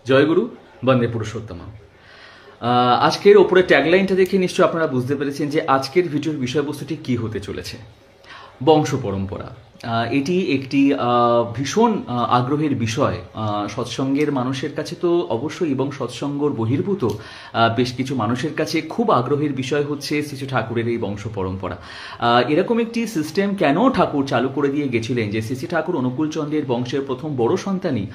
জয়গুরু বন্দে পুরুষোত্তম। আজকের ওপরে ট্যাগলাইনটা দেখে নিশ্চয়ই আপনারা বুঝতে পেরেছেন যে আজকের ভিডিওর বিষয়বস্তুটি কি হতে চলেছে। বংশ পরম্পরা এটি একটি ভীষণ আগ্রহের বিষয় সৎসঙ্গের মানুষের কাছে তো অবশ্যই, এবং সৎসঙ্গর বহির্ভূত বেশ কিছু মানুষের কাছে খুব আগ্রহের বিষয় হচ্ছে শ্রী ঠাকুরের এই বংশ পরম্পরা। এরকম একটি সিস্টেম কেন ঠাকুর চালু করে দিয়ে গেছিলেন যে শ্রী ঠাকুর অনুকূলচন্দ্রের বংশের প্রথম বড় সন্তানই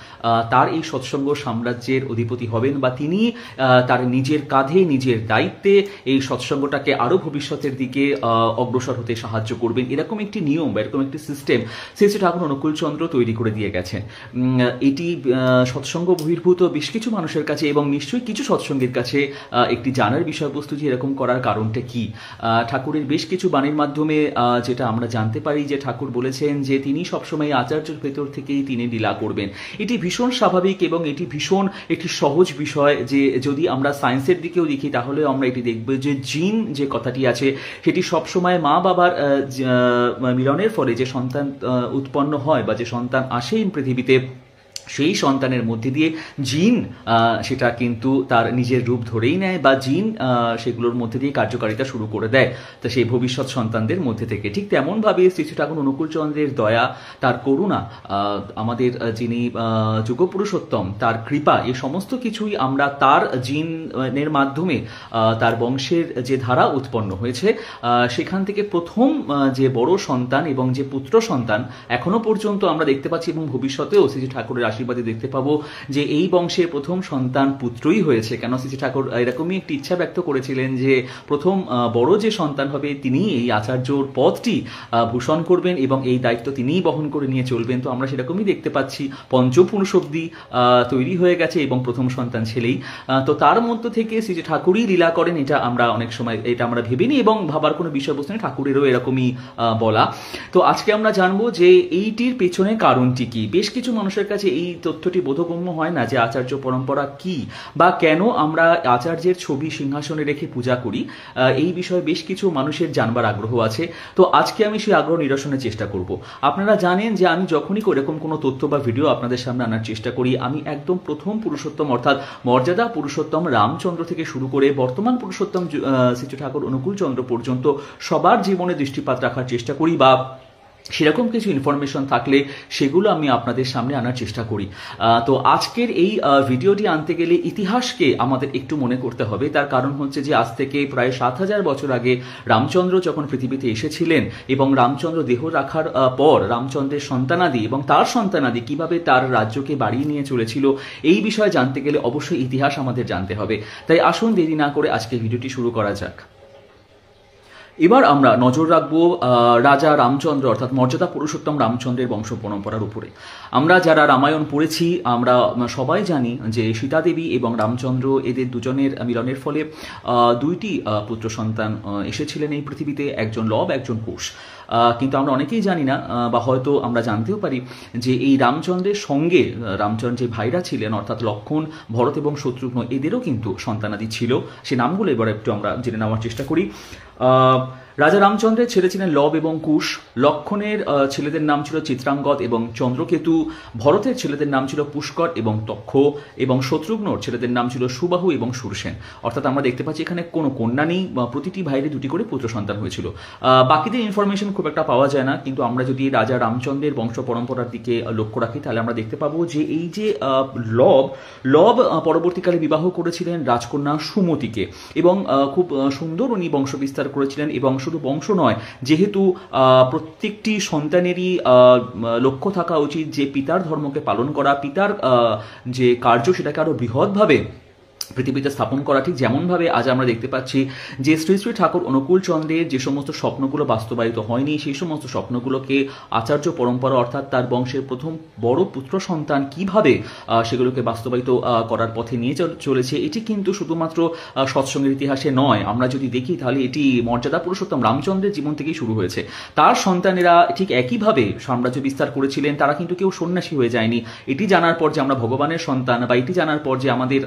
তার এই সৎসঙ্গ সাম্রাজ্যের অধিপতি হবেন, বা তিনি তার নিজের কাঁধে নিজের দায়িত্বে এই সৎসঙ্গটাকে আরও ভবিষ্যতের দিকে অগ্রসর হতে সাহায্য করবেন। এরকম একটি নিয়ম বা এরকম একটি সিস্টেম শ্রী ঠাকুর অনুকূলচন্দ্র তৈরি করে দিয়ে গেছেন। এটি সৎসঙ্গ বহির্ভূত বেশ কিছু মানুষের কাছে এবং নিশ্চয়ই কিছু সৎসঙ্গের কাছে একটি জানার বিষয়বস্তু যে এরকম করার কারণটা কি। ঠাকুরের বেশ কিছু বাণীর মাধ্যমে যেটা আমরা জানতে পারি যে ঠাকুর বলেছেন যে তিনি সবসময় আচার্যের ভেতর থেকেই তিনি লীলা করবেন। এটি ভীষণ স্বাভাবিক এবং এটি ভীষণ একটি সহজ বিষয় যে যদি আমরা সায়েন্সের দিকেও দেখি তাহলে আমরা এটি দেখব যে জিন যে কথাটি আছে সেটি সবসময় মা বাবার মিলনের ফলে যে সন্তান উৎপন্ন হয় বা যে সন্তান আসে পৃথিবীতে, সেই সন্তানের মধ্যে দিয়ে জিন সেটা কিন্তু তার নিজের রূপ ধরেই নেয় বা জিন সেগুলোর মধ্যে দিয়ে কার্যকারিতা শুরু করে দেয় তা সেই ভবিষ্যৎ সন্তানদের মধ্যে থেকে। ঠিক তেমনভাবে শ্রী ঠাকুর অনুকূলচন্দ্রের দয়া, তার করুণা, আমাদের যিনি যুগপুরুষোত্তম তার কৃপা, এই সমস্ত কিছুই আমরা তার জিনের মাধ্যমে তার বংশের যে ধারা উৎপন্ন হয়েছে সেখান থেকে প্রথম যে বড় সন্তান এবং যে পুত্র সন্তান এখনো পর্যন্ত আমরা দেখতে পাচ্ছি এবং ভবিষ্যতেও শ্রী ঠাকুরের আশীর্বাদে দেখতে পাবো যে এই বংশের প্রথম সন্তান পুত্রই হয়েছে। কেন শ্রী ঠাকুর এরকমই একটি ইচ্ছা ব্যক্ত করেছিলেন যে প্রথম বড় যে সন্তান হবে তিনি এই আচার্যর পদটি ভূষণ করবেন এবং এই দায়িত্ব তিনিই বহন করে নিয়ে চলবেন। তো আমরা সেরকমই দেখতে পাচ্ছি পঞ্চপুরুষ অব্দি তৈরি হয়ে গেছে এবং প্রথম সন্তান ছেলেই। তো তার মধ্য থেকে শ্রী ঠাকুরই লীলা করেন, এটা আমরা অনেক সময় এটা আমরা ভেবে নিই এবং ভাবার কোনো বিষয়বস্তু নেই, ঠাকুরেরও এরকমই বলা। তো আজকে আমরা জানবো যে এইটির পেছনে কারণটি কি। বেশ কিছু মানুষের কাছে এই তথ্যটি বোধগম্য হয় না যে আচার্য পরম্পরা কি বা কেন আমরা আচার্যের ছবি সিংহাসনে রেখে পূজা করি। এই বিষয়ে বেশ কিছু মানুষের জানবার আগ্রহ আছে। তো আজকে আমি সেই আগ্রহ নিরসনের চেষ্টা করব। আপনারা জানেন যে আমি যখনই এরকম কোনো তথ্য বা ভিডিও আপনাদের সামনে আনার চেষ্টা করি আমি একদম প্রথম পুরুষোত্তম অর্থাৎ মর্যাদা পুরুষোত্তম রামচন্দ্র থেকে শুরু করে বর্তমান পুরুষোত্তম শ্রী ঠাকুর অনুকূলচন্দ্র পর্যন্ত সবার জীবনে দৃষ্টিপাত রাখার চেষ্টা করি, বা সেরকম কিছু ইনফরমেশন থাকলে সেগুলো আমি আপনাদের সামনে আনার চেষ্টা করি। তো আজকের এই ভিডিওটি আনতে গেলে ইতিহাসকে আমাদের একটু মনে করতে হবে। তার কারণ হচ্ছে যে আজ থেকে প্রায় ৭,০০০ বছর আগে রামচন্দ্র যখন পৃথিবীতে এসেছিলেন এবং রামচন্দ্র দেহ রাখার পর রামচন্দ্রের সন্তানাদি এবং তার সন্তানাদি কিভাবে তার রাজ্যকে বাড়িয়ে নিয়ে চলেছিল এই বিষয়ে জানতে গেলে অবশ্যই ইতিহাস আমাদের জানতে হবে। তাই আসুন দেরি না করে আজকে ভিডিওটি শুরু করা যাক। এবার আমরা নজর রাখবো রাজা রামচন্দ্র অর্থাৎ মর্যাদা পুরুষোত্তম রামচন্দ্রের বংশ পরম্পরার উপরে। আমরা যারা রামায়ণ পড়েছি আমরা সবাই জানি যে সীতা দেবী এবং রামচন্দ্র এদের দুজনের মিলনের ফলে দুইটি পুত্র সন্তান এসেছিলেন এই পৃথিবীতে, একজন লব একজন কুশ। কিন্তু আমরা অনেকেই জানি না বা হয়তো আমরা জানতেও পারি যে এই রামচন্দ্রের সঙ্গে রামচন্দ্র যে ভাইরা ছিলেন অর্থাৎ লক্ষ্মণ, ভরত এবং শত্রুঘ্ন এদেরও কিন্তু সন্তানাদি ছিল। সে নামগুলো এবার একটু আমরা জেনে নেওয়ার চেষ্টা করি। রাজা রামচন্দ্রের ছেলে ছিলেন লব এবং কুশ, লক্ষ্মণের ছেলেদের নাম ছিল চিত্রাঙ্গদ এবং চন্দ্রকেতু, ভরতের ছেলেদের নাম ছিল পুষ্কর এবং তক্ষ, এবং শত্রুঘ্নর ছেলেদের নাম ছিল সুবাহু এবং সুরসেন। অর্থাৎ আমরা দেখতে পাচ্ছি এখানে কোনো কন্যা নেই, প্রতিটি ভাইয়ের দুটি করে পুত্র সন্তান হয়েছিল। বাকিদের ইনফরমেশন খুব একটা পাওয়া যায় না, কিন্তু আমরা যদি রাজা রামচন্দ্রের বংশ পরম্পরার দিকে লক্ষ্য রাখি তাহলে আমরা দেখতে পাবো যে এই যে লব পরবর্তীকালে বিবাহ করেছিলেন রাজকন্যা সুমতিকে এবং খুব সুন্দর উনি বংশ বিস্তার করেছিলেন। এবং শুধু বংশ নয়, যেহেতু প্রত্যেকটি সন্তানেরই লক্ষ্য থাকা উচিত যে পিতার ধর্মকে পালন করা, পিতার যে কার্য সেটাকে আরো বৃহৎভাবে পৃথিবীতে স্থাপন করা, ঠিক যেমনভাবে আজ আমরা দেখতে পাচ্ছি যে শ্রী শ্রী ঠাকুর অনুকূলচন্দ্রের যে সমস্ত স্বপ্নগুলো বাস্তবায়িত হয়নি সেই সমস্ত স্বপ্নগুলোকে আচার্য পরম্পরা অর্থাৎ তার বংশের প্রথম বড় পুত্র সন্তান কিভাবে সেগুলোকে বাস্তবায়িত করার পথে নিয়ে চলেছে, এটি কিন্তু শুধুমাত্র সৎসঙ্গের ইতিহাসে নয়। আমরা যদি দেখি তাহলে এটি মর্যাদা পুরুষোত্তম রামচন্দ্রের জীবন থেকেই শুরু হয়েছে। তার সন্তানেরা ঠিক একইভাবে সাম্রাজ্য বিস্তার করেছিলেন, তারা কিন্তু কেউ সন্ন্যাসী হয়ে যায়নি। এটি জানার পর যে আমরা ভগবানের সন্তান বা এটি জানার পর যে আমাদের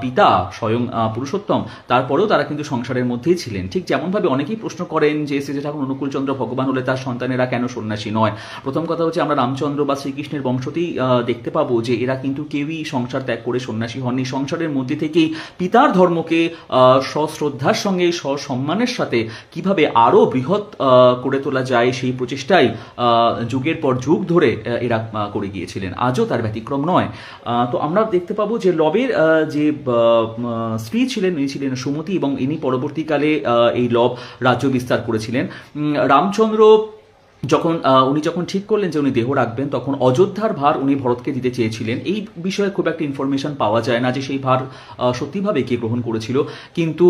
পিতা স্বয়ং পুরুষোত্তম, তারপরেও তারা কিন্তু সংসারের মধ্যেই ছিলেন। ঠিক যেমনভাবে অনেকেই প্রশ্ন করেন যে শ্রী ঠাকুর অনুকূলচন্দ্র ভগবান হলে তার সন্তানেরা কেন সন্ন্যাসী নয়। প্রথম কথা হচ্ছে আমরা রামচন্দ্র বা শ্রীকৃষ্ণের বংশতেই দেখতে পাবো যে এরা কিন্তু কেউই সংসার ত্যাগ করে সন্ন্যাসী হননি। সংসারের মধ্যে থেকেই পিতার ধর্মকে সশ্রদ্ধার সঙ্গে সসম্মানের সাথে কিভাবে আরও বৃহৎ করে তোলা যায় সেই প্রচেষ্টাই যুগের পর যুগ ধরে এরা করে গিয়েছিলেন, আজও তার ব্যতিক্রম নয়। তো আমরা দেখতে পাবো যে লবের যে স্ত্রী ছিলেন ইনি ছিলেন সুমতি, এবং ইনি পরবর্তীকালে এই লব রাজ্য বিস্তার করেছিলেন। রামচন্দ্র উনি যখন ঠিক করলেন যে উনি দেহ রাখবেন, তখন অযোধ্যার ভার উনি ভরতকে দিতে চেয়েছিলেন। এই বিষয়ে খুব একটা ইনফরমেশন পাওয়া যায় না যে সেই ভার সত্যিভাবে কে গ্রহণ করেছিল, কিন্তু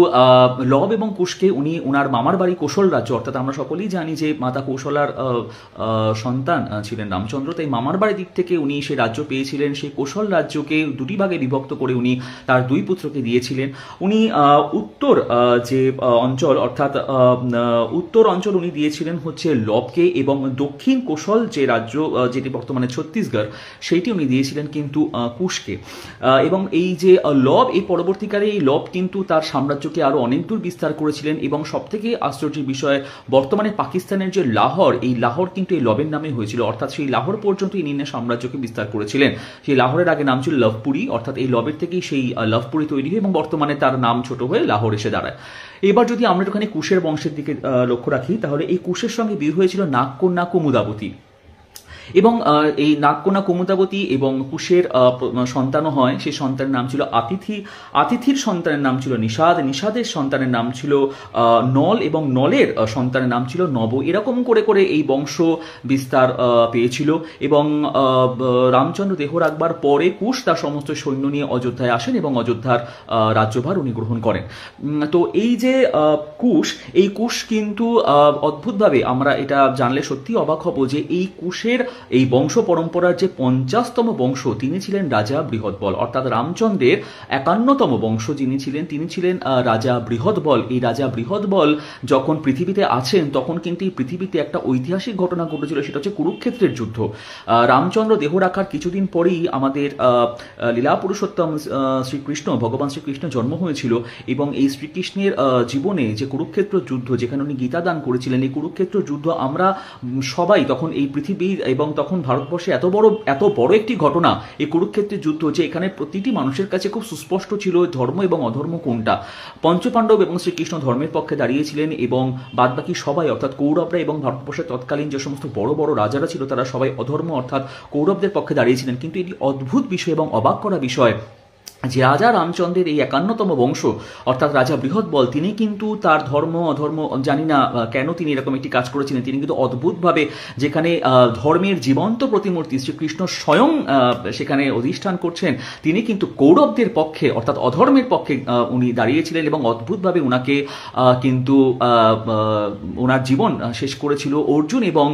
লব এবং কুশকে উনি ওনার মামার বাড়ি কৌশল রাজ্য, অর্থাৎ আমরা সকলেই জানি যে মাতা কৌশলার সন্তান ছিলেন রামচন্দ্র, তাই মামার বাড়ির দিক থেকে উনি সেই রাজ্য পেয়েছিলেন। সেই কৌশল রাজ্যকে দুটি ভাগে বিভক্ত করে উনি তার দুই পুত্রকে দিয়েছিলেন। উনি উত্তর যে অঞ্চল, অর্থাৎ উত্তর অঞ্চল উনি দিয়েছিলেন হচ্ছে লবকে, এবং দক্ষিণ কৌশল যে রাজ্য যেটি বর্তমানে ছত্তিশগড়, সেইটি উনি দিয়েছিলেন কিন্তু কুশকে। এবং এই যে লব, এই পরবর্তীকালে এই লব কিন্তু তার সাম্রাজ্যকে আরো অনেক দূর বিস্তার করেছিলেন। এবং সবথেকে আশ্চর্যের বিষয়, বর্তমানে পাকিস্তানের যে লাহোর, এই লাহোর কিন্তু এই লবের নামে হয়েছিল, অর্থাৎ সেই লাহোর পর্যন্ত ইনি সাম্রাজ্যকে বিস্তার করেছিলেন। সেই লাহোরের আগে নাম ছিল লভপুরি, অর্থাৎ এই লবের থেকেই সেই লভপুরি তৈরি হয় এবং বর্তমানে তার নাম ছোট হয়ে লাহোর এসে দাঁড়ায়। এবার যদি আমরা একটুখানি কুশের বংশের দিকে লক্ষ্য রাখি, তাহলে এই কুশের সঙ্গে বিয়ে হয়েছিল নাগকন্যা কুমুদাবতী, এবং এই নাগকন্যা কুমুদাবতী এবং কুশের সন্তানও হয়। সেই সন্তানের নাম ছিল আতিথি, আতিথির সন্তানের নাম ছিল নিষাদ, নিষাদের সন্তানের নাম ছিল নল, এবং নলের সন্তানের নাম ছিল নব। এরকম করে করে এই বংশ বিস্তার পেয়েছিল। এবং রামচন্দ্র দেহ রাখবার পরে কুশ তার সমস্ত সৈন্য নিয়ে অযোধ্যায় আসেন এবং অযোধ্যার রাজ্যভার উনি গ্রহণ করেন। তো এই যে কুশ, এই কুশ কিন্তু অদ্ভুতভাবে আমরা এটা জানলে সত্যি অবাক হব যে এই কুশের এই বংশ পরম্পরার যে 50তম বংশ, তিনি ছিলেন রাজা বৃহৎবল, অর্থাৎ রামচন্দ্রের 51তম বংশ যিনি ছিলেন, তিনি ছিলেন রাজা বৃহৎবল। এই রাজা বৃহৎবল যখন পৃথিবীতে আছেন, তখন কিন্তু এই পৃথিবীতে একটা ঐতিহাসিক ঘটনা ঘটেছিল, সেটা হচ্ছে কুরুক্ষেত্রের যুদ্ধ। রামচন্দ্র দেহ রাখার কিছুদিন পরেই আমাদের লীলা পুরুষোত্তম শ্রীকৃষ্ণ, ভগবান শ্রীকৃষ্ণ জন্ম হয়েছিল। এবং এই শ্রীকৃষ্ণের জীবনে যে কুরুক্ষেত্র যুদ্ধ, যেখানে উনি গীতা দান করেছিলেন, এই কুরুক্ষেত্র যুদ্ধ আমরা সবাই তখন এই পৃথিবীর এবং তখন ভারতবর্ষে এত বড় একটি ঘটনা এই কুরুক্ষেত্রের যুদ্ধ, যে এখানে প্রতিটি মানুষের কাছে খুব সুস্পষ্ট ছিল ধর্ম এবং অধর্ম কোনটা। পঞ্চপাণ্ডব এবং শ্রীকৃষ্ণ ধর্মের পক্ষে দাঁড়িয়েছিলেন, এবং বাদবাকি সবাই অর্থাৎ কৌরবরা এবং ভারতবর্ষের তৎকালীন যে সমস্ত বড় বড় রাজারা ছিল, তারা সবাই অধর্ম অর্থাৎ কৌরবদের পক্ষে দাঁড়িয়েছিলেন। কিন্তু এটি অদ্ভুত বিষয় এবং অবাক করা বিষয় যে রাজা রামচন্দ্রের এই 51তম বংশ, অর্থাৎ রাজা বৃহৎবল, তিনি কিন্তু তার ধর্ম অধর্ম জানি না কেন তিনি এরকম একটি কাজ করেছিলেন, তিনি কিন্তু অদ্ভুতভাবে যেখানে ধর্মের জীবন্ত প্রতিমূর্তি শ্রীকৃষ্ণ স্বয়ং সেখানে অধিষ্ঠান করছেন, তিনি কিন্তু কৌরবদের পক্ষে অর্থাৎ অধর্মের পক্ষে উনি দাঁড়িয়েছিলেন, এবং অদ্ভুতভাবে উনাকে কিন্তু ওনার জীবন শেষ করেছিল অর্জুন এবং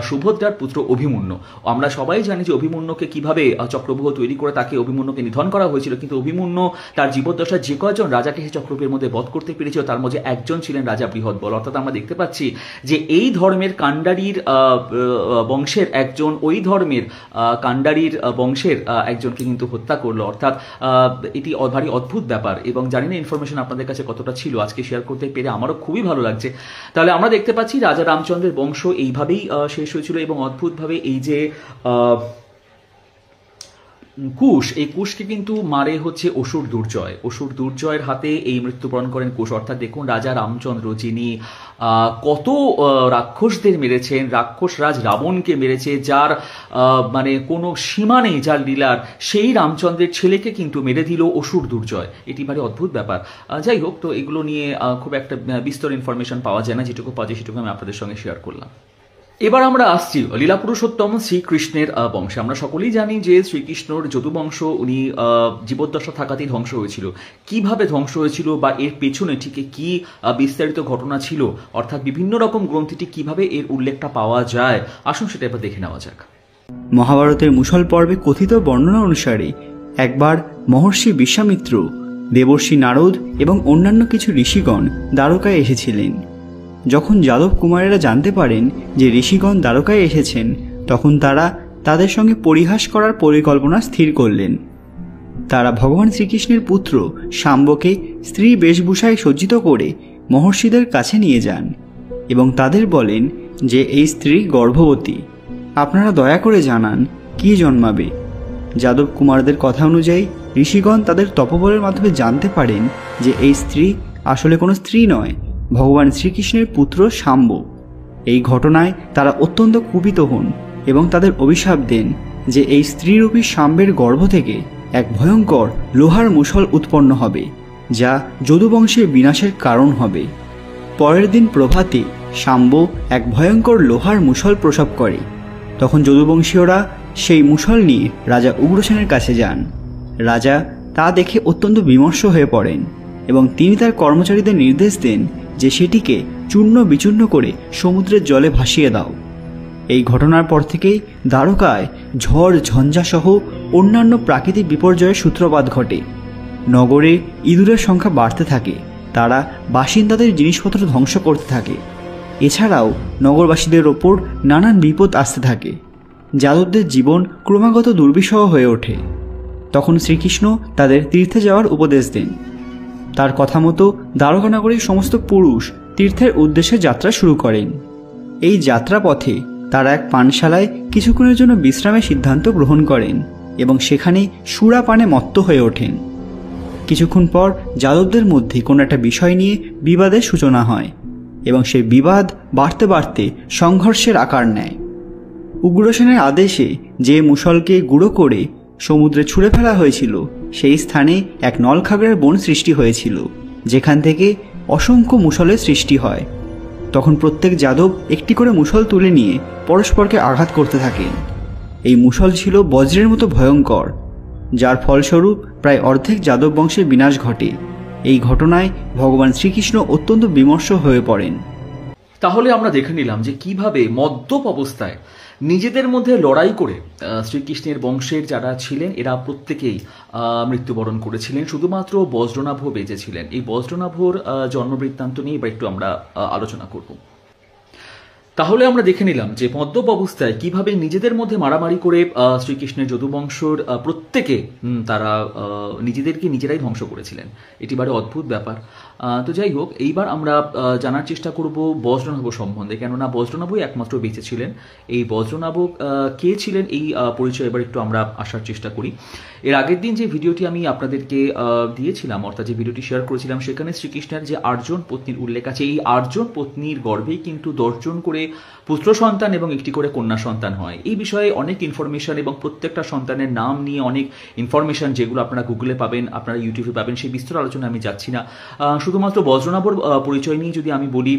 সুভদ্রার পুত্র অভিমন্যু। আমরা সবাই জানি যে অভিমন্যুকে কিভাবে চক্রব্যূহ তৈরি করে তাকে অভিমন্যুকে নিধন করা হয়েছিল, কিন্তু অভিমন্যু তার জীবদ্দশায় যে কয়জন রাজাকে সে চক্রব্যূহের মধ্যে বধ করতে পেরেছিল, তার মধ্যে একজন ছিলেন রাজা বৃহৎবল। অর্থাৎ আমরা দেখতে পাচ্ছি যে এই ধর্মের কাণ্ডারির বংশের একজন ওই ধর্মের কাণ্ডারির বংশের একজনকে কিন্তু হত্যা করলো। অর্থাৎ এটি ভারী অদ্ভুত ব্যাপার, এবং জানি না ইনফরমেশন আপনাদের কাছে কতটা ছিল, আজকে শেয়ার করতে পেরে আমারও খুবই ভালো লাগছে। তাহলে আমরা দেখতে পাচ্ছি রাজা রামচন্দ্রের বংশ এইভাবেই শেষ হয়েছিল, এবং অদ্ভুতভাবে এই যে কুশ, এই কুশকে কিন্তু মারে হচ্ছে অসুর দুর্জয়। অসুর দুর্জয়ের হাতে এই মৃত্যুবরণ করেন কুশ। অর্থাৎ দেখুন রাজা রামচন্দ্র যিনি কত রাক্ষসদের মেরেছেন, রাক্ষস রাজ রাবণকে মেরেছে, যার মানে কোনো সীমা নেই যার লীলার, সেই রামচন্দ্রের ছেলেকে কিন্তু মেরে দিল অসুর দুর্জয়। এটি ভারী অদ্ভুত ব্যাপার। যাই হোক, তো এগুলো নিয়ে খুব একটা বিস্তর ইনফরমেশন পাওয়া যায় না, যেটুকু পাওয়া যায় সেটুকু আমি আপনাদের সঙ্গে শেয়ার করলাম। এবার আমরা আসছি লীলা পুরুষোত্তম শ্রীকৃষ্ণের বংশে। আমরা সকলেই জানি যে শ্রীকৃষ্ণর যদুবংশ উনি জীবদ্দশা থাকাতেই ধ্বংস হয়েছিল। কিভাবে ধ্বংস হয়েছিল বা এর পেছনে ঠিক কি বিস্তারিত ঘটনা ছিল, অর্থাৎ বিভিন্ন রকম গ্রন্থিটি কিভাবে এর উল্লেখটা পাওয়া যায়, আসুন সেটা এবার দেখে নেওয়া যাক। মহাভারতের মুষল পর্বে কথিত বর্ণনা অনুসারে একবার মহর্ষি বিশ্বামিত্র, দেবর্ষি নারদ এবং অন্যান্য কিছু ঋষিগণ দ্বারকায় এসেছিলেন। যখন যাদব কুমারেরা জানতে পারেন যে ঋষিগণ দ্বারকায় এসেছেন, তখন তারা তাদের সঙ্গে পরিহাস করার পরিকল্পনা স্থির করলেন। তারা ভগবান শ্রীকৃষ্ণের পুত্র শাম্বকে স্ত্রী বেশভূষায় সজ্জিত করে মহর্ষিদের কাছে নিয়ে যান এবং তাদের বলেন যে এই স্ত্রী গর্ভবতী, আপনারা দয়া করে জানান কি জন্মাবে। যাদব কুমারদের কথা অনুযায়ী ঋষিগণ তাদের তপবলের মাধ্যমে জানতে পারেন যে এই স্ত্রী আসলে কোনো স্ত্রী নয়, ভগবান শ্রীকৃষ্ণের পুত্র শাম্ব। এই ঘটনায় তারা অত্যন্ত কুপিত হন এবং তাদের অভিশাপ দেন যে এই স্ত্রীরূপী শাম্বের গর্ভ থেকে এক ভয়ঙ্কর লোহার মুষল উৎপন্ন হবে, যা যদুবংশের বিনাশের কারণ হবে। পরের দিন প্রভাতে শাম্ব এক ভয়ঙ্কর লোহার মুষল প্রসব করে। তখন যদুবংশীয়রা সেই মুষল নিয়ে রাজা উগ্রসেনের কাছে যান। রাজা তা দেখে অত্যন্ত বিমর্ষ হয়ে পড়েন এবং তিনি তার কর্মচারীদের নির্দেশ দেন যে সেটিকে চূর্ণ বিচূর্ণ করে সমুদ্রের জলে ভাসিয়ে দাও। এই ঘটনার পর থেকেই দ্বারকায় ঝড় ঝঞ্ঝাসহ অন্যান্য প্রাকৃতিক বিপর্যয়ের সূত্রপাত ঘটে। নগরে ইঁদুরের সংখ্যা বাড়তে থাকে, তারা বাসিন্দাদের জিনিসপত্র ধ্বংস করতে থাকে। এছাড়াও নগরবাসীদের ওপর নানান বিপদ আসতে থাকে। যাদবদের জীবন ক্রমাগত দুর্বিষহ হয়ে ওঠে। তখন শ্রীকৃষ্ণ তাদের তীর্থে যাওয়ার উপদেশ দেন। তার কথা মতো দ্বারকানগরীর সমস্ত পুরুষ তীর্থের উদ্দেশ্যে যাত্রা শুরু করেন। এই যাত্রা পথে তারা এক পানশালায় কিছুক্ষণের জন্য বিশ্রামের সিদ্ধান্ত গ্রহণ করেন এবং সেখানে সুরাপানে মত্ত হয়ে ওঠেন। কিছুক্ষণ পর যাদবদের মধ্যে কোনো একটা বিষয় নিয়ে বিবাদের সূচনা হয় এবং সেই বিবাদ বাড়তে বাড়তে সংঘর্ষের আকার নেয়। উগ্রসেনের আদেশে যে মুষলকে গুঁড়ো করে সমুদ্রে ছুঁড়ে ফেলা হয়েছিল সেই স্থানে এক নলখাগড়ার বন সৃষ্টি হয়েছিল, যেখান থেকে অসংখ্য মুষলের সৃষ্টি হয়। তখন প্রত্যেক যাদব একটি করে মুষল তুলে নিয়ে পরস্পরকে আঘাত করতে থাকেন। এই মুষল ছিল বজ্রের মতো ভয়ঙ্কর, যার ফলস্বরূপ প্রায় অর্ধেক যাদব বংশের বিনাশ ঘটে। এই ঘটনায় ভগবান শ্রীকৃষ্ণ অত্যন্ত বিমর্ষ হয়ে পড়েন। তাহলে আমরা দেখে নিলাম যে কিভাবে মদ্যপ অবস্থায় নিজেদের মধ্যে লড়াই করে শ্রীকৃষ্ণের বংশের যারা ছিলেন এরা প্রত্যেকেই মৃত্যুবরণ করেছিলেন, শুধুমাত্র বজ্রনাভ বেঁচেছিলেন। এই বজ্রনাভর জন্মবৃত্তান্ত নিয়ে এবার একটু আমরা আলোচনা করব। তাহলে আমরা দেখে নিলাম যে মদ্যপ অবস্থায় কিভাবে নিজেদের মধ্যে মারামারি করে শ্রীকৃষ্ণের যদুবংশর প্রত্যেকে তারা নিজেদেরকে নিজেরাই ধ্বংস করেছিলেন। এটি বারে অদ্ভুত ব্যাপার। তো যাই হোক, এইবার আমরা জানার চেষ্টা করব বজ্রনাভ সম্বন্ধে, কেননা বজ্রনাভই একমাত্র বেঁচে ছিলেন। এই বজ্রনাভ কে ছিলেন এই পরিচয় এবার একটু আমরা আসার চেষ্টা করি। এর আগের দিন যে ভিডিওটি আমি আপনাদেরকে দিয়েছিলাম, অর্থাৎ যে ভিডিওটি শেয়ার করেছিলাম, সেখানে শ্রীকৃষ্ণের যে 8 জন পত্নীর উল্লেখ আছে। এই 8 জন পত্নীর গর্ভেই কিন্তু 10 জন করে পুত্র সন্তান এবং একটি করে কন্যা সন্তান হয়। এই বিষয়ে অনেক ইনফরমেশন এবং প্রত্যেকটা সন্তানের নাম নিয়ে অনেক ইনফরমেশন যেগুলো আপনারা গুগলে পাবেন, আপনারা ইউটিউবে পাবেন, সেই বিস্তর আলোচনা আমি যাচ্ছি না। শুধুমাত্র বজ্রনাভর পরিচয় নিয়ে যদি আমি বলি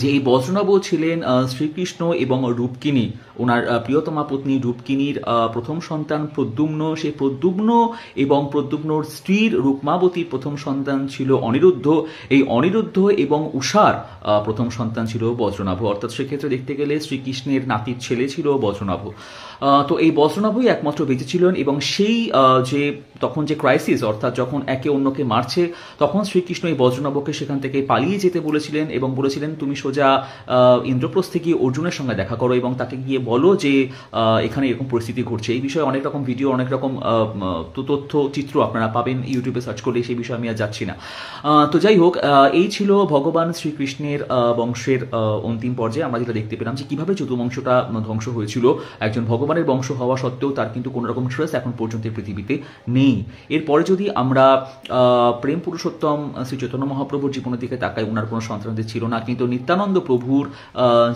যে এই বজ্রনাভ ছিলেন শ্রীকৃষ্ণ এবং রূপকিনী, ওনার প্রিয়তমা পত্নী রূপকিনীর প্রথম সন্তান প্রদ্যুম্ন। সেই প্রদ্যুম্ন এবং প্রদ্যুম্নর স্ত্রীর রুক্মাবতীর প্রথম সন্তান ছিল অনিরুদ্ধ। এই অনিরুদ্ধ এবং উষার প্রথম সন্তান ছিল বজ্রনাভ। অর্থাৎ সেক্ষেত্রে দেখতে গেলে শ্রীকৃষ্ণের নাতির ছেলে ছিল বজ্রনাভ। তো এই বজ্রনাভই একমাত্র বেঁচে ছিলেন এবং সেই যে তখন যে ক্রাইসিস, অর্থাৎ যখন একে অন্যকে মারছে, তখন শ্রীকৃষ্ণ এই বজ্রনাভকে সেখান থেকে পালিয়ে যেতে বলেছিলেন এবং বলেছিলেন তুমি সোজা ইন্দ্রপ্রস্থে গিয়ে অর্জুনের সঙ্গে দেখা করো এবং তাকে গিয়ে বলো যে এখানে এরকম পরিস্থিতি ঘটছে। এই বিষয়ে অনেক রকম ভিডিও, অনেক রকম তথ্য চিত্র আপনারা পাবেন, ইউটিউবে সার্চ করলে সেই বিষয়ে আমি আর যাচ্ছি না। তো যাই হোক, এই ছিল ভগবান শ্রীকৃষ্ণের বংশের অন্তিম পর্যায়ে আমরা যেটা দেখতে পেলাম যে কিভাবে যদুবংশটা ধ্বংস হয়েছিল। একজন ভগবানের বংশ হওয়া সত্ত্বেও তার কিন্তু কোনো রকম ট্রেস এখন পর্যন্ত পৃথিবীতে নেই। এরপরে যদি আমরা প্রেম পুরুষোত্তম শ্রী চৈতন্য মহাপ্রভুর জীবনের দিকে তাকাই, ওনার কোনো সন্তানদের ছিল না, কিন্তু নিত্যানন্দ প্রভুর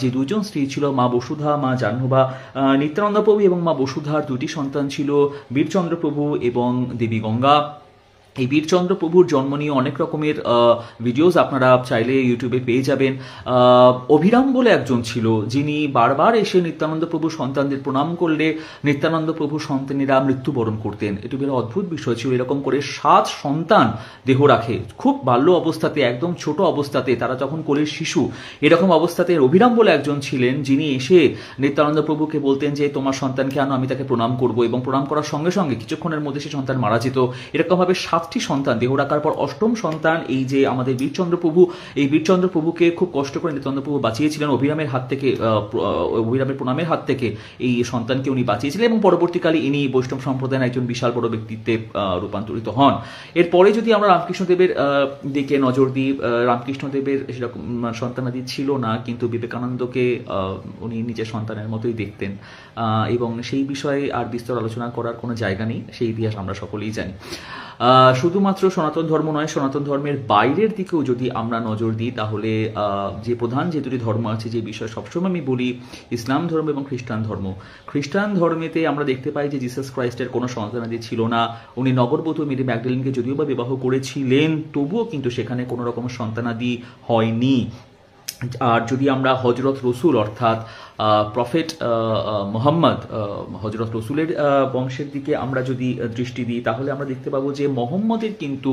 যে 2 জন স্ত্রী ছিল, মা বসুধা, মা জাহ্নবা। নিত্যানন্দ প্রভু এবং মা বসুধার 2টি সন্তান ছিল, বীরচন্দ্র প্রভু এবং দেবী গঙ্গা। এই বীরচন্দ্র প্রভুর জন্ম নিয়ে অনেক রকমের ভিডিওস আপনারা চাইলে ইউটিউবে পেয়ে যাবেন। অভিরাম বলে একজন ছিল, যিনি বারবার এসে নিত্যানন্দ প্রভুর সন্তানদের প্রণাম করলে নিত্যানন্দ প্রভুর সন্তানেরা মৃত্যুবরণ করতেন। এটি বেশ অদ্ভুত বিষয় ছিল। এরকম করে 7 সন্তান দেহ রাখে, খুব বাল্য অবস্থাতে, একদম ছোট অবস্থাতে, তারা যখন কোলের শিশু, এরকম অবস্থাতে অভিরাম বলে একজন ছিলেন, যিনি এসে নিত্যানন্দ প্রভুকে বলতেন যে তোমার সন্তানকে আনো, আমি তাকে প্রণাম করব, এবং প্রণাম করার সঙ্গে সঙ্গে কিছুক্ষণের মধ্যে সে সন্তান মারা যেত। এরকমভাবে 7 7টি সন্তান, দেহ রাখার পর 8ম সন্তান এই যে আমাদের বীরচন্দ্র প্রভু, এই বীরচন্দ্র প্রভুকে খুব কষ্ট করে নিত্যানন্দ প্রভু বাঁচিয়েছিলেন অভিরামের হাত থেকে, অভিরামের প্রণামের হাত থেকে এই সন্তানকে উনি বাঁচিয়েছিলেন এবং পরবর্তীকালে ইনি বৈষ্ণব সম্প্রদায়ের একজন বিশাল বড় ব্যক্তিত্বে রূপান্তরিত হন। এরপরে যদি আমরা রামকৃষ্ণদেবের দিকে নজর দিই, রামকৃষ্ণদেবের সেরকম সন্তানাদি ছিল না, কিন্তু বিবেকানন্দকে উনি নিজের সন্তানের মতোই দেখতেন এবং সেই বিষয়ে আর বিস্তর আলোচনা করার কোনো জায়গা নেই, সেই ইতিহাস আমরা সকলেই জানি। শুধুমাত্র সনাতন ধর্ম নয়, সনাতন ধর্মের বাইরের দিকেও যদি আমরা নজর দিই তাহলে যে প্রধান যে দুটি ধর্ম আছে, যে বিষয় সবসময় আমি বলি, ইসলাম ধর্ম এবং খ্রিস্টান ধর্ম। খ্রিস্টান ধর্মেতে আমরা দেখতে পাই যে জিসাস ক্রাইস্টের কোনো সন্তানাদি ছিল না। উনি নগরবধূ মেরি ম্যাগডালিনকে যদিও বা বিবাহ করেছিলেন, তবুও কিন্তু সেখানে কোনো রকম সন্তানাদি হয়নি। আর যদি আমরা হজরত রসুল অর্থাৎ প্রফেট মোহাম্মদ, হজরত রসুলের বংশের দিকে আমরা যদি দৃষ্টি দিই তাহলে আমরা দেখতে পাবো যে মোহাম্মদের কিন্তু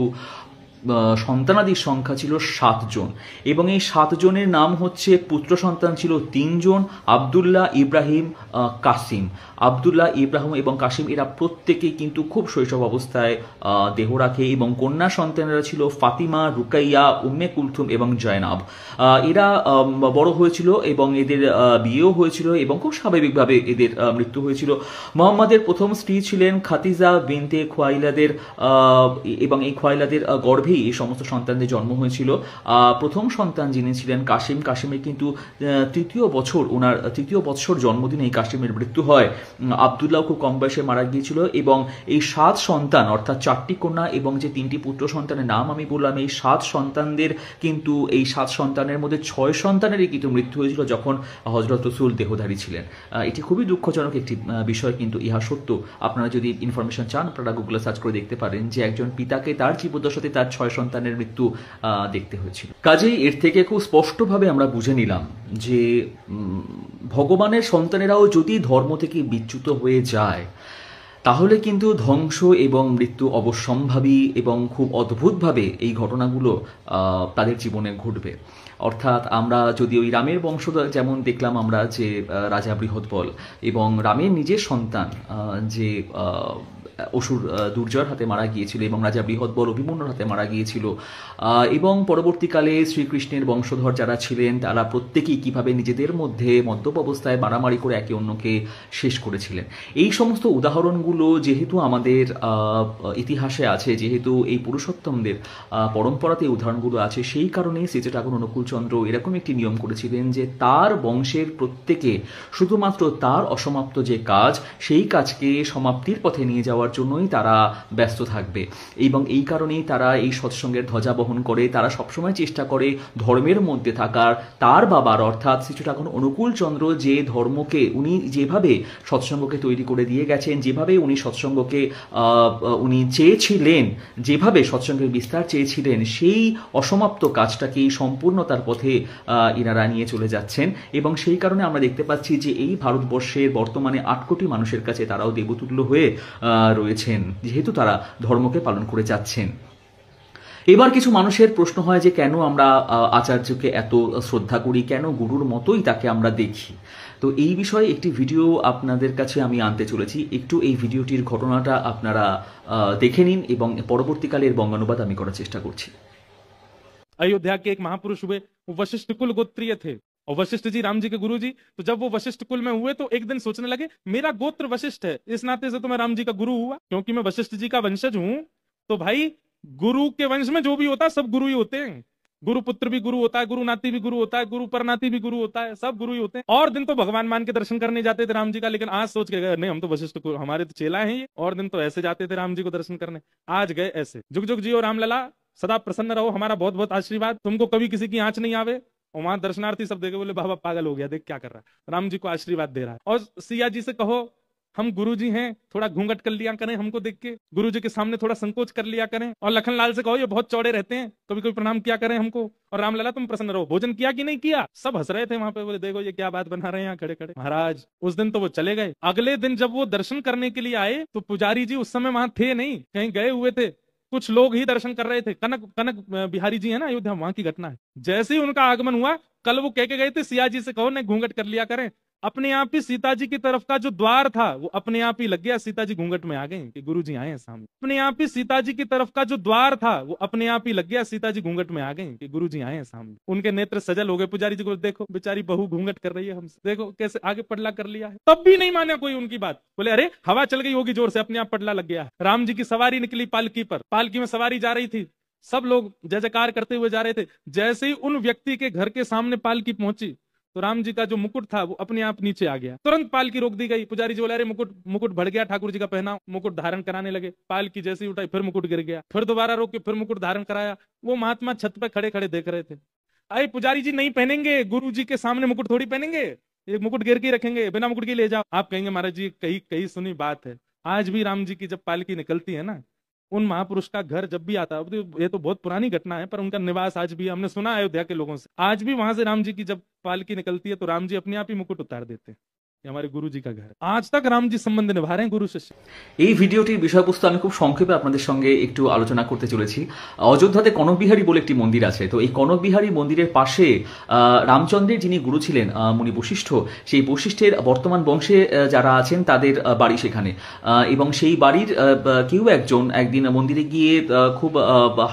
সন্তানাদির সংখ্যা ছিল 7 জন এবং এই 7 জনের নাম হচ্ছে, পুত্র সন্তান ছিল 3 জন, আবদুল্লাহ, ইব্রাহিম, কাসিম। আবদুল্লাহ, ইব্রাহিম এবং কাসিম এরা প্রত্যেকেই কিন্তু খুব শৈশব অবস্থায় দেহ রাখে এবং কন্যা সন্তানেরা ছিল ফাতিমা, রুকাইয়া, উম্মে কুলথুম এবং জয়নাব। এরা বড় হয়েছিল এবং এদের বিয়েও হয়েছিল এবং খুব স্বাভাবিকভাবে এদের মৃত্যু হয়েছিল। মোহাম্মদের প্রথম স্ত্রী ছিলেন খাতিজা বিনতে খুয়াইলাদের এবং এই খুয়াইলাদের গর্ভে এই সমস্ত সন্তানদের জন্ম হয়েছিল। প্রথম সন্তান যিনি ছিলেন কাসিম, কাসিমের কিন্তু ওনার তৃতীয় বৎসর জন্মদিনে এই কাসিমের মৃত্যু হয়। আবদুল্লাহ খুব কম বয়সে মারা গিয়েছিল এবং এই 7 সন্তান অর্থাৎ 4টি কন্যা এবং যে 3টি পুত্র সন্তানের নাম আমি বললাম, এই 7 সন্তানদের কিন্তু এই 7 সন্তানের মধ্যে 6 সন্তানেরই কিন্তু মৃত্যু হয়েছিল যখন হযরত রাসূল দেহধারী ছিলেন। এটি খুবই দুঃখজনক একটি বিষয়, কিন্তু ইহা সত্য। আপনারা যদি ইনফরমেশন চান আপনারা গুগলে সার্চ করে দেখতে পারেন যে একজন পিতাকে তার জীবদ্দশাতে তার 6 সন্তানের মৃত্যু দেখতে হয়েছিল। কাজেই এর থেকে খুব স্পষ্টভাবে আমরা বুঝে নিলাম যে ভগবানের সন্তানেরাও যদি ধর্ম থেকে বিচ্যুত হয়ে যায় তাহলে কিন্তু ধ্বংস এবং মৃত্যু অবশ্যম্ভাবী এবং খুব অদ্ভুতভাবে এই ঘটনাগুলো তাদের জীবনে ঘটবে। অর্থাৎ আমরা যদি ওই রামের বংশধর যেমন দেখলাম আমরা যে রাজা বৃহৎবল এবং রামের নিজের সন্তান যে অসুর দুর্জয়ের হাতে মারা গিয়েছিল এবং রাজা বৃহৎবল অভিমন্যুর হাতে মারা গিয়েছিল এবং পরবর্তীকালে শ্রীকৃষ্ণের বংশধর যারা ছিলেন তারা প্রত্যেকেই কিভাবে নিজেদের মধ্যে মদ্যপ অবস্থায় মারামারি করে একে অন্যকে শেষ করেছিলেন। এই সমস্ত উদাহরণগুলো যেহেতু আমাদের ইতিহাসে আছে, যেহেতু এই পুরুষোত্তমদের পরম্পরাতে উদাহরণগুলো আছে, সেই কারণেই শ্রী ঠাকুর অনুকূলচন্দ্র এরকম একটি নিয়ম করেছিলেন যে তার বংশের প্রত্যেকে শুধুমাত্র তার অসমাপ্ত যে কাজ সেই কাজকে সমাপ্তির পথে নিয়ে যাওয়ার জন্যই তারা ব্যস্ত থাকবে এবং এই কারণেই তারা এই সৎসঙ্গের ধ্বজা বহন করে। তারা সবসময় চেষ্টা করে ধর্মের মধ্যে থাকার। তার বাবার অর্থাৎ শ্রী ঠাকুর অনুকূলচন্দ্র যে ধর্মকে উনি যেভাবে সৎসঙ্গকে তৈরি করে দিয়ে গেছেন, যেভাবে উনি সৎসঙ্গকে উনি চেয়েছিলেন, যেভাবে সৎসঙ্গের বিস্তার চেয়েছিলেন, সেই অসমাপ্ত কাজটাকেই সম্পূর্ণতার পথে ইনারা নিয়ে চলে যাচ্ছেন এবং সেই কারণে আমরা দেখতে পাচ্ছি যে এই ভারতবর্ষের বর্তমানে 8 কোটি মানুষের কাছে তারাও দেবতুল্য হয়ে রয়েছেন, যেহেতু তারা ধর্মকে পালন করে যাচ্ছেন। এবার কিছু মানুষের প্রশ্ন হয় যে কেন আমরা আচার্যকে এত শ্রদ্ধা করি, কেন গুরুর মতোই তাকে আমরা দেখি। তো এই বিষয়ে একটি ভিডিও আপনাদের কাছে আমি আনতে চলেছি, একটু এই ভিডিওটির ঘটনাটা আপনারা দেখে নিন এবং পরবর্তীকালে এর বঙ্গানুবাদ আমি করার চেষ্টা করছি। अयोध्या के एक महापुरुष हुए, वो वशिष्ठ कुल गोत्रीय थे और वशिष्ठ जी राम जी के गुरु जी। तो जब वो वशिष्ठ कुल में हुए तो एक दिन सोचने लगे मेरा गोत्र वशिष्ठ है, इस नाते से तो मैं राम जी का गुरु हुआ, क्योंकि मैं वशिष्ठ जी का वंशज हूं। तो भाई गुरु के वंश में जो भी होता है सब गुरु ही होते हैं। गुरु पुत्र भी गुरु होता है, गुरु नाती भी गुरु होता है, गुरु परनाती भी गुरु होता है, सब गुरु ही होते हैं। और दिन तो भगवान मान के दर्शन करने जाते थे राम जी का, लेकिन आज सोच के गए नहीं हम तो वशिष्ठ को, हमारे तो चेला हैं ये। और दिन तो ऐसे जाते थे राम जी को दर्शन करने, आज गए ऐसे। जुग जुग जियो रामलला, सदा प्रसन्न रहो, हमारा बहुत बहुत आशीर्वाद, तुमको कभी किसी की आंच नहीं आवे। और वहां दर्शनार्थी सब देखे बोले बाबा पागल हो गया, देख क्या कर रहा है, राम जी को आशीर्वाद दे रहा है। और सिया जी से कहो हम गुरु जी हैं, थोड़ा घूंघट कर लिया करें, हमको देख के गुरु जी के सामने थोड़ा संकोच कर लिया करें। और लखनलाल से कहो ये बहुत चौड़े रहते हैं, कभी कभी प्रणाम किया करें हमको। और रामलला तुम प्रसन्न रहो, भोजन किया कि नहीं किया। सब हंस रहे थे वहां पे, बोले देखो ये क्या बात बना रहे हैं यहाँ खड़े खड़े। महाराज उस दिन तो वो चले गए। अगले दिन जब वो दर्शन करने के लिए आए तो पुजारी जी उस समय वहां थे नहीं, कहीं गए हुए थे, कुछ लोग ही दर्शन कर रहे थे। कनक बिहारी जी है ना अयोध्या, वहां की घटना है। जैसे ही उनका आगमन हुआ, कल वो कह के गए थे सिया जी से कहो नहीं घूंघट कर लिया करें, अपने आप ही सीता जी की तरफ का जो द्वार था वो अपने आप ही लग गया। सीता जी घूंघट में आ गई कि गुरु जी आए हैं सामने। अपने आप ही सीता जी की तरफ का जो द्वार था वो अपने आप ही लग गया। सीता जी घूंघट में आ गई कि गुरु जी आए हैं सामने। उनके नेत्र सजल हो गए। पुजारी जी को देखो बेचारी बहू घूंघट कर रही है हमसे, देखो कैसे आगे पडला कर लिया है। तब भी नहीं माना कोई उनकी बात। बोले अरे हवा चल गई होगी जोर से, अपने आप पडला लग गया। राम जी की सवारी निकली पालकी पर, पालकी में सवारी जा रही थी, सब लोग जय जयकार करते हुए जा रहे थे। जैसे ही उन व्यक्ति के घर के सामने पालकी पहुंची तो राम जी का जो मुकुट था वो अपने आप नीचे आ गया। तुरंत पालकी रोक दी गई। पुजारी जी बोले अरे मुकुट बढ़ गया, ठाकुर जी का पहना। मुकुट धारण कराने लगे। पालकी जैसे ही उठाई फिर मुकुट गिर गया। फिर दोबारा रोक के फिर मुकुट धारण कराया। वो महात्मा छत पे खड़े खड़े देख रहे थे। अरे पुजारी जी नहीं पहनेंगे, गुरु जी के सामने मुकुट थोड़ी पहनेंगे, एक मुकुट गिर के रखेंगे, बिना मुकुट के ले जाओ। आप कहेंगे महाराज जी कही कही सुनी बात है। आज भी राम जी की जब पालकी निकलती है ना, उन महापुरुष का घर जब भी आता है, ये तो बहुत पुरानी घटना है पर उनका निवास आज भी हमने सुना अयोध्या के लोगों से, आज भी वहां से राम जी की जब पालकी निकलती है तो राम जी अपने आप ही मुकुट उतार देते हैं। ये हमारे गुरु जी का घर है। आज तक राम जी संबंध निभा रहे हैं गुरु शिष्य। এই ভিডিওটির বিষয়বস্তু আমি খুব সংক্ষেপে আপনাদের সঙ্গে একটু আলোচনা করতে চলেছি। অযোধ্যাতে কনকবিহারী বলে একটি মন্দির আছে। তো এই কনকবিহারী মন্দিরের পাশে রামচন্দ্রের যিনি গুরু ছিলেন মুনি বশিষ্ঠ, সেই বশিষ্ঠের বর্তমান বংশে যারা আছেন তাদের বাড়ি সেখানে। এবং সেই বাড়ির কেউ একজন একদিন মন্দিরে গিয়ে খুব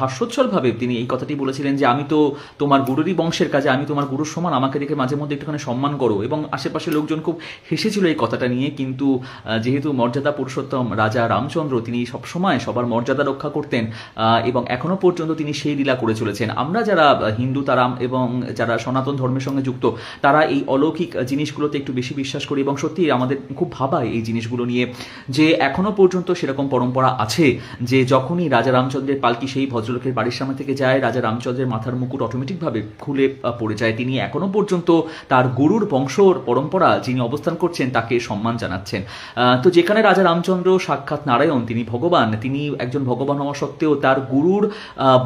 হাস্যোচ্ছলভাবে তিনি এই কথাটি বলেছিলেন যে আমি তো তোমার গুরুরই বংশের কাজে, আমি তোমার গুরুর সমান, আমাকে দেখে মাঝে মধ্যে একটুখানি সম্মান করো। এবং আশেপাশে লোকজন খুব হেসেছিল এই কথাটা নিয়ে। কিন্তু যেহেতু মর্যাদা পুরুষোত্তম রাজা রামচন্দ্র তিনি সবসময় সবার মর্যাদা রক্ষা করতেন এবং এখনো পর্যন্ত তিনি সেই লীলা করে চলেছেন। আমরা যারা হিন্দু তারা এবং যারা সনাতন ধর্মের সঙ্গে যুক্ত তারা এই অলৌকিক জিনিসগুলোতে একটু বেশি বিশ্বাস করি এবং সত্যি আমাদের খুব ভাবায় এই জিনিসগুলো নিয়ে যে এখনো পর্যন্ত সেরকম পরম্পরা আছে যে যখনই রাজা রামচন্দ্রের পালকি সেই ভদ্রলোকের বাড়ির সামনে থেকে যায়, রাজা রামচন্দ্রের মাথার মুকুট অটোমেটিকভাবে খুলে পড়ে যায়। তিনি এখনো পর্যন্ত তার গুরুর বংশর পরম্পরা যিনি অবস্থান করছেন তাকে সম্মান জানাচ্ছেন। তো যেখানে রাজা রামচন্দ্র সাক্ষাৎ নারায়ণ, তিনি ভগবান, তিনি একজন ভগবান হওয়া সত্ত্বেও তার গুরুর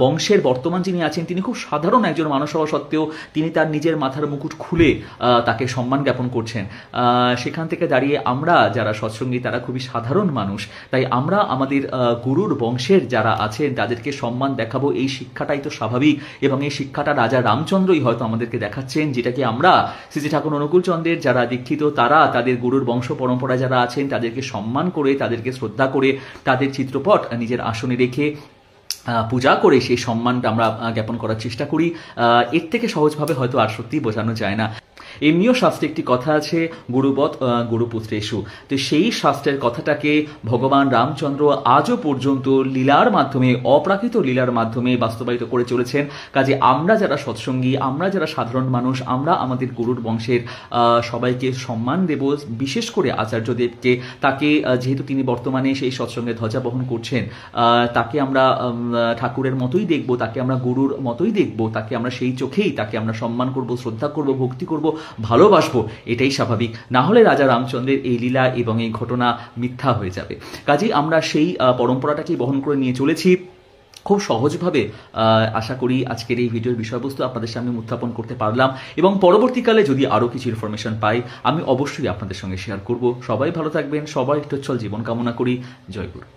বংশের বর্তমান যিনি আছেন তিনি খুব সাধারণ একজন মানুষ হওয়া সত্ত্বেও তিনি তার নিজের মাথার মুকুট খুলে তাকে সম্মান জ্ঞাপন করছেন। সেখান থেকে দাঁড়িয়ে আমরা যারা সৎসঙ্গী তারা খুবই সাধারণ মানুষ, তাই আমরা আমাদের গুরুর বংশের যারা আছেন তাদেরকে সম্মান দেখাবো, এই শিক্ষাটাই তো স্বাভাবিক। এবং এই শিক্ষাটা রাজা রামচন্দ্রই হয়তো আমাদেরকে দেখাচ্ছেন, যেটাকে আমরা শ্রী শ্রী ঠাকুর অনুকূলচন্দ্রের যারা দীক্ষিত তারা তাদের গুরুর বংশ পরম্পরা যারা আছেন তাদেরকে সম্মান করে, তাদেরকে শ্রদ্ধা করে, তাদের চিত্রপট নিজের আসনে রেখে পূজা করে সেই সম্মানটা আমরা জ্ঞাপন করার চেষ্টা করি। এর থেকে সহজভাবে হয়তো আর সত্যি বোঝানো যায় না। এমনিও শাস্ত্রে একটি কথা আছে গুরুবৎ গুরুপুত্রেষু। তো সেই শাস্ত্রের কথাটাকে ভগবান রামচন্দ্র আজও পর্যন্ত লীলার মাধ্যমে, অপ্রাকৃত লীলার মাধ্যমে বাস্তবায়িত করে চলেছেন। কাজে আমরা যারা সৎসঙ্গী, আমরা যারা সাধারণ মানুষ, আমরা আমাদের গুরুর বংশের সবাইকে সম্মান দেব, বিশেষ করে আচার্যদেবকে। তাকে যেহেতু তিনি বর্তমানে সেই সৎসঙ্গে ধ্বজা বহন করছেন, তাকে আমরা ঠাকুরের মতোই দেখব, তাকে আমরা গুরুর মতোই দেখব, তাকে আমরা সেই চোখেই তাকে আমরা সম্মান করব, শ্রদ্ধা করব, ভক্তি করব, ভালোবাসবো। এটাই স্বাভাবিক। না হলে রাজা রামচন্দ্রের এই লীলা এবং এই ঘটনা মিথ্যা হয়ে যাবে। কাজেই আমরা সেই পরম্পরাটাকেই বহন করে নিয়ে চলেছি। খুব সহজভাবে আশা করি আজকের এই ভিডিওর বিষয়বস্তু আপনাদের সামনে উত্থাপন করতে পারলাম এবং পরবর্তীকালে যদি আরও কিছু ইনফরমেশন পাই আমি অবশ্যই আপনাদের সঙ্গে শেয়ার করব। সবাই ভালো থাকবেন, সবাই একটু জীবন কামনা করি। জয় গুরু।